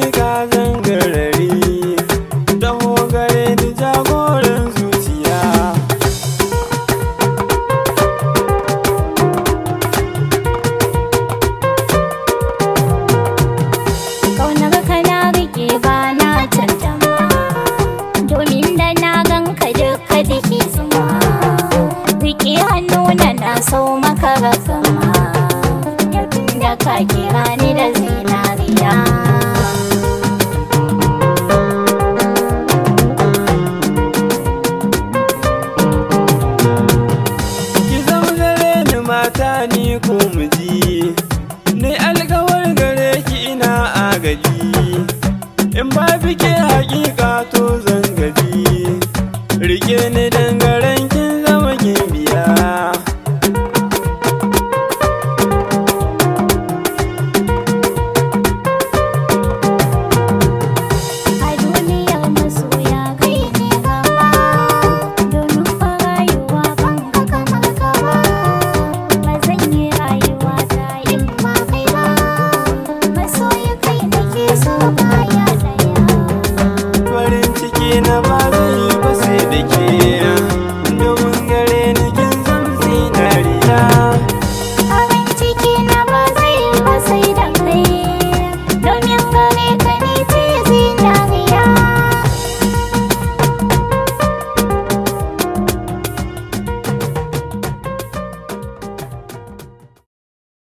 hakika zan garari, taho gare ni jagoran zuciya. Kaunar ka na rike ba na tantama, domin da na ganka duka jiki zuma. Rike hannuna na so maka rasama, da ka kira ni da zinariya. Ki zama gare ni mata ni ko miji, ni alkawar gare ki ina agaji. In ba bike hakika to